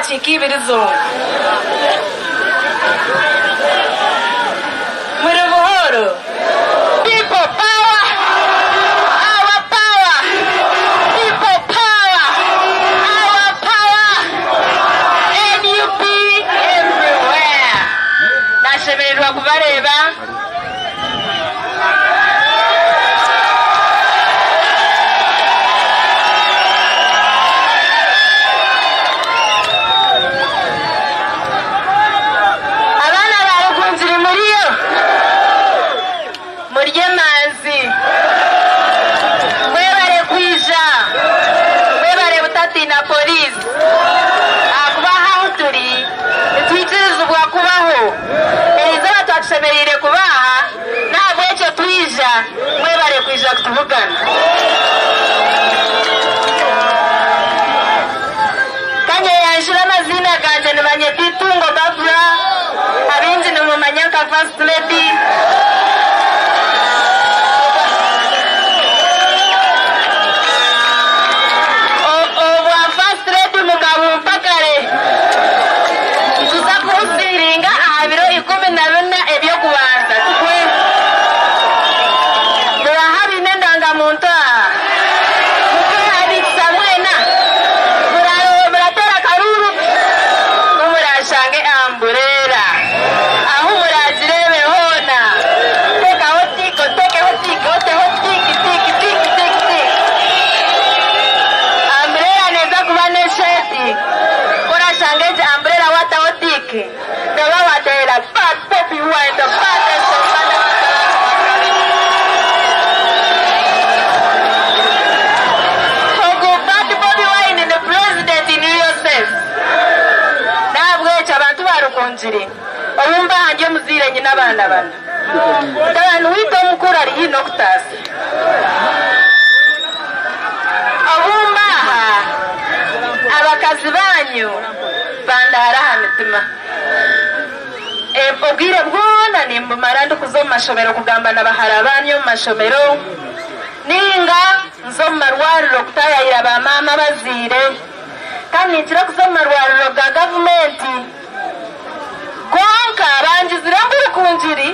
chikibirizo muri buhoro people power our power people power our power NUP everywhere nashemererwa kubareba police akubaha uturi twitiriza ubwa kubaho eliza batwasemerire kubaha ntabwo icyo twija mwebare kwija kutuvugana kanye yanjira amazina ganje ni Banyetitungo Babra abinzi ni Mumanyaka First Lady Obumba hanje muziranye n'abana bana abantu wito mukuru ari hino kutasi obumba abakazi banyu bandara hamitima obwire bwona nimbumara ndukuzo mu mashomero kugamba n'abahara banyu mu mashomero ninga nzo mu marwariro kutayayira ba mama bazire kandi nitira kuzo mu marwariro ga gavumenti konka banjizira mbere kunjiri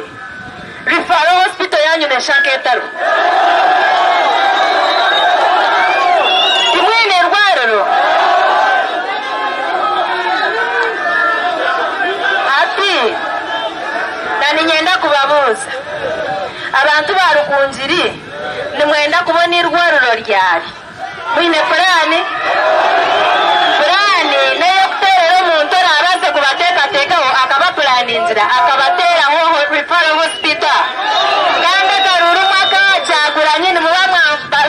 referral hospital yanyu ne Shaketaro imwene rwariro ati nani nyenda kubabuza abantu barukunjiri nimwenda kubona irwariro ryari mwine plani nayo kuterera umuntu arabaze kubatekateka akaba planinzira akabatera ho referral hospital kandi garuru mwaka cyaguranye ni muba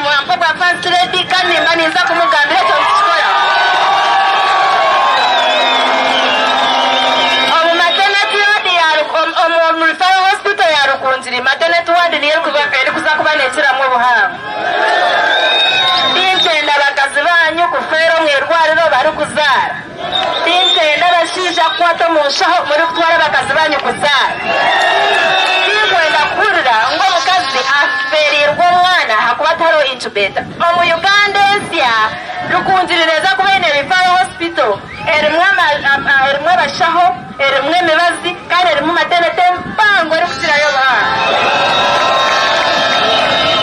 mwampa kwa First Lady kandi mbaniza kumugambira cyo gukora omu maternity ward omu referral hospital yarukunzira maternity ward niyo kuzakubanekera mu buhanga tinchenda bakazi banyu kufero mwerwariro bari kuzara tinchenda bashija kwato mushaho muri kutwara bakazi banyu kuzara tinkwenda kurira ngo mukazi aferirwa mwana hakubataro incubator mu Uganda esya rukunzireza kubene referral hospital erimwe abashaho erimwe mibazi kandi erimwe maternity mpango ari kutirayo bana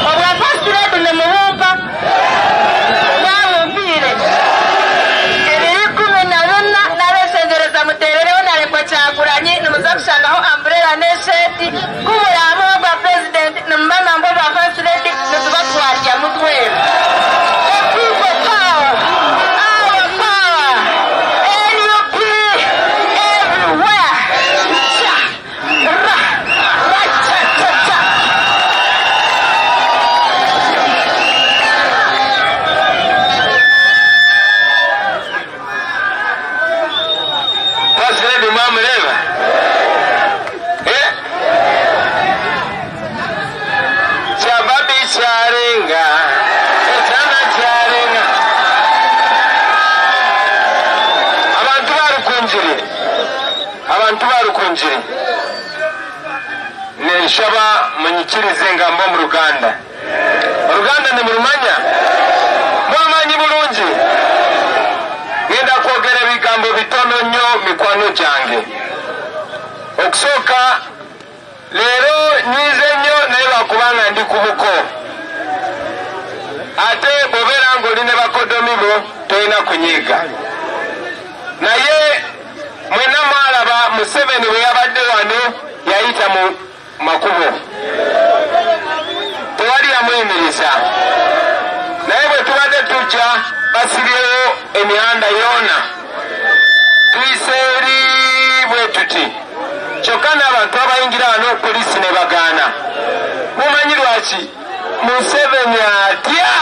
obwa First Lady ne muhumpa cyaguranye numuzakushanaho umbrella nesheti kumuramo wa president numama mbo ba First Lady nutubatwarya mutwera people power our power NUP everywhere First Lady mama leva sababi charenga etana charenga abantu barukunjire neshaba munyikirize ngambo mu Ruganda ni murumanya mwamanyi bulungi ngenda kwogera bigambo ebigambo bitono nnyo mikwano gyange. Okusooka leero nyiize nnyo naye lwakubanga ndi ku buko. Ate bw'obeera ng'oli ne bakodomi bo tolina kunyiiga. Naye mwena mwalaba Museveni bwe yabadde wano yayita mu makubo. Tewali yamuyimiriza. Naye bwe tubadde tujja basibyewo emihanda yoona. Tuyise eri bwe tuti. Kyokka n'abantu abayingira wano poliisi ne bagaana. Mumanyi lwaki? Museveni atya.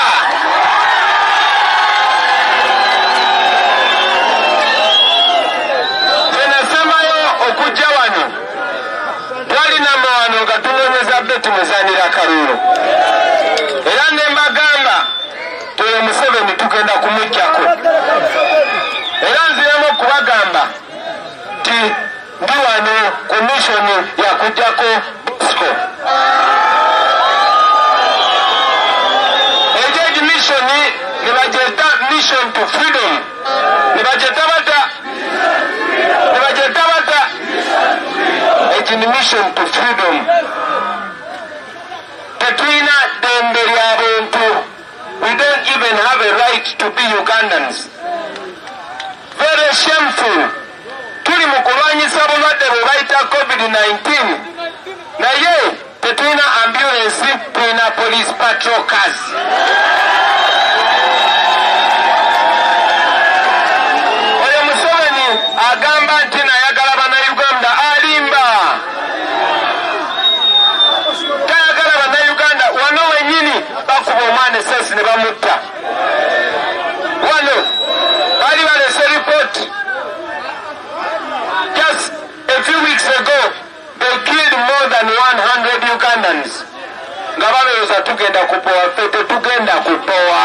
Nze nasemayo okujja wano. Twalinamo wano nga tunoonyeza beti muzanira Kaluulu. Era ne mbagamba tuye Museveni tugenda kumuggyako. Era nziremu okubagamba ti ndi wano ku missoni yakuggyako Bosco. Ejo missoni ne bagyeta mission to freedom. Ne bagyeta bata. Ejo ni mission to freedom. Tetulina ddembe ly'abantu. We don't even have a right to be Ugandans. Very shameful. Tuli mu kulwanyisa bulwadde bwe bayita COVID-19. Naye tetulina ambulance, tulina police patrol cars. Oyo Museveni agamba nti nayagala bannayuganda alimba. Tayagala bannayuganda. Wano wennyini bakuba omwana essasi ne bamutta. Wano bali balese report. Just a few weeks ago, they killed more than 100 Ugandans. Nga balowooza tugenda kupowa, ffe tetugenda kupowa.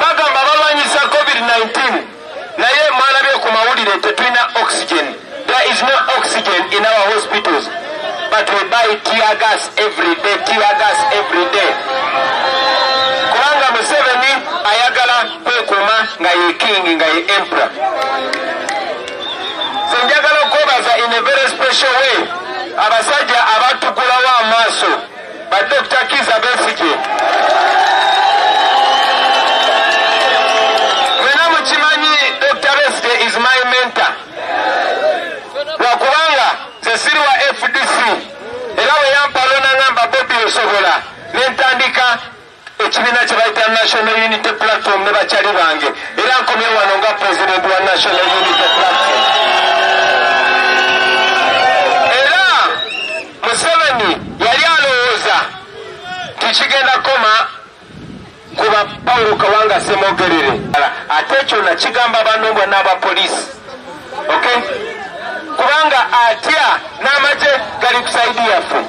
Bagamba balwanyisa COVID-19. Naye mwalabye ku mawulire tetulina oxygen. There is no oxygen in our hospitals. But we buy tear gas every day, Kubanga Museveni ayagala kwekuuma nga ye king, nga ye emperor. So njagala okwebaza in a very special way abasajja abatugulawo amaaso ba Dr. Kizza Besigye. Mwena mukimanyi Dr. Besigye is my mentor. Lwakubanga nze siri wa FDC era bwe yampalo n'angamba Bobi osobola n'entandika ekibiina kye bayita National Unity Platform ne bakyali bange era nkomye wano nga president wa National Unity Platform. Era Museveni yali alowooza tikigenda koma kuba Paulo Kawanga Ssemogerere. Ate ekyo nakigamba banombwa n'abapoliisi. Okay? Kubanga atya n'amagye gali ku saidi yaffe.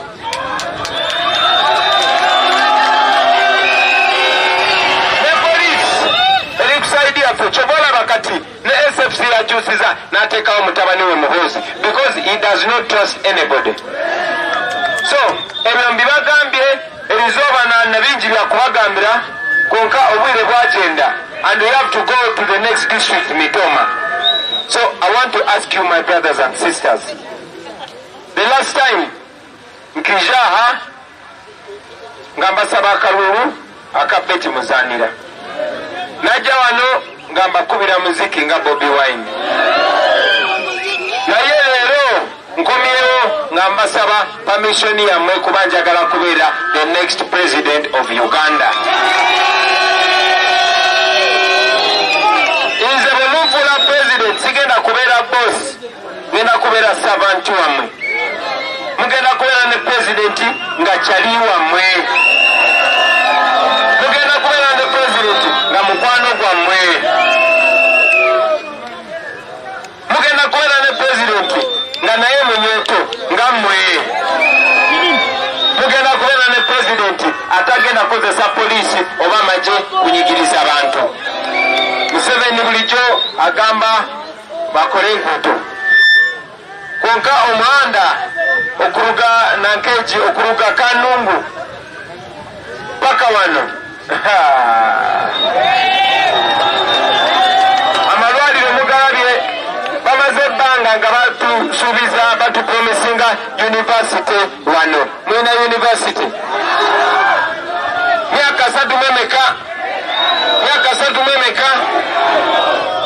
Ne poliisi eri ku saidi yaffe. Kyobola bakati ne SFC yakyusiza n'ateekawo mutabani we Muhoozi because he does not trust anybody. So ebyo mbibagambye erizooba na bingi bya kubagambira konka obwire bwagenda and we have to go to the next district, Mitoma. So I want to ask you, my brothers and sisters, the last time nkijaha ngambasaba akalulu akapeti muzanira, najja wano ngamba kubira muziki nga Bobi Wine, naye leero nkomyewo ngambasaba permission yammwe kuba njagala kubeera the next president of Uganda. Nze bwe munfuula president sigenda kubeera boss, ngenda kubeera servant wammwe. Mugenda kubeera ne president nga kyali wammwe. Mugenda kubeera ne president nga mukwano gwammwe. Mugenda kubeera ne president nga naye munyeeto nga mmwe. Mugenda kubeera ne president atagenda kukozesa poliisi oba amagye kunyigiriza abantu. Museveni bulijjo agamba bakole enkuuto. Konka omuhanda okuruga Nankeji okuruga Kanungu paka wano batusuubiza batupromisinga university wano. Mwina university myaka 3 mwemeka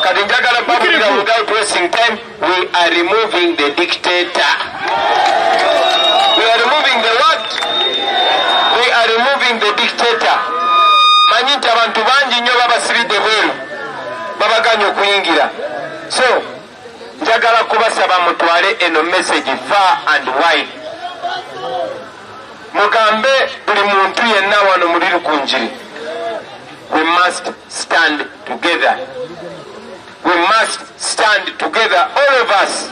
kati njagala babulira without wasting time. We are removing the dictator. We are removing the what? We are removing the dictator. Manyi nti abantu bangi nnyo babasibidde bweru babaganya okuyingira. So njagala kubasaba mutwale eno message far and wide. Mugambe buli muntu yenna wano muliri ku njiri. We must stand together. We must stand together, all of us.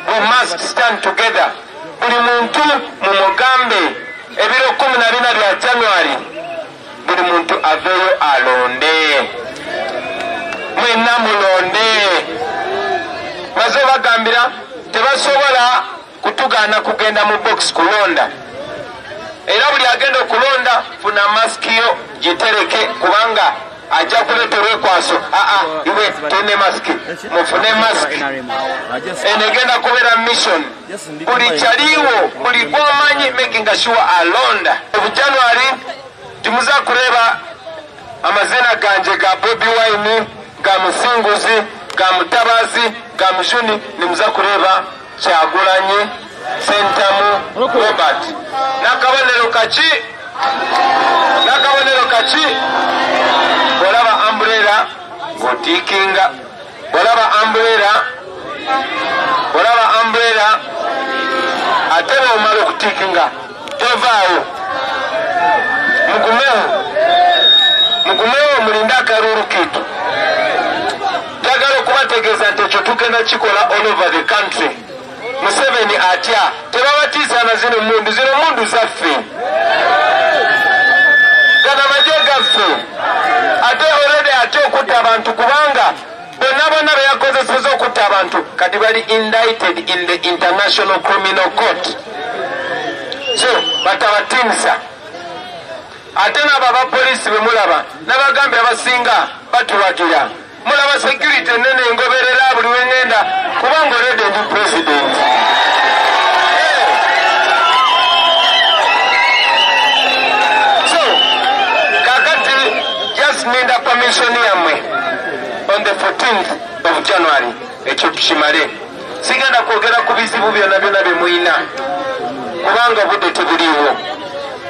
We must stand together. Buli muntu mumugambe ebiro 14 bya January buli muntu aveyo alonde. Mwena mulonde. Maze bagambira tebasobola kutugana kugenda mu box kulonda. Era buli agenda okulonda funa mask yo gitereke kubanga ajja kuleterwa ekwaso. Iwe tune mask, mufune mask. Enegenda kubera mission. Buli kyaliwo, buli gwomanyi making sure alonda. Mu January tumuza kureba amazina ganje ga Bobi Wine, ga Musinguzi, ga Mutabazi, ga Mushuni, nimuza kureba Kyagulanyi, Sentamu, Robert. Nakabonero kachi olaba umbrella ngotikinga, olaba umbrella atema omala okutikinga tovaawo mugumewo mulinda akalulu kitu. Njagala okubategeeza nti ekyo tugenda kikola all over the country. Museveni atya tebabatiisa na zino mundu zaffe gana maje gaffe ate already atya okutta abantu kubanga bonna beyakozeseza okutta abantu kati bali indicted in the International Criminal Court. So batabatinisa ate nabo abapoliisi bemulaba n'abagambi abasinga batuwagira. Mulaba security nene ngoberera buli wengenda kubanga already ndi president. So kakati just need a permission yamwe on the 14th of January ekyo tukimale. Sigenda kwogera ku bizibu byonna bye muyina kubanga budde tebuliwo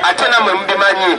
ate namwe mubimanyi.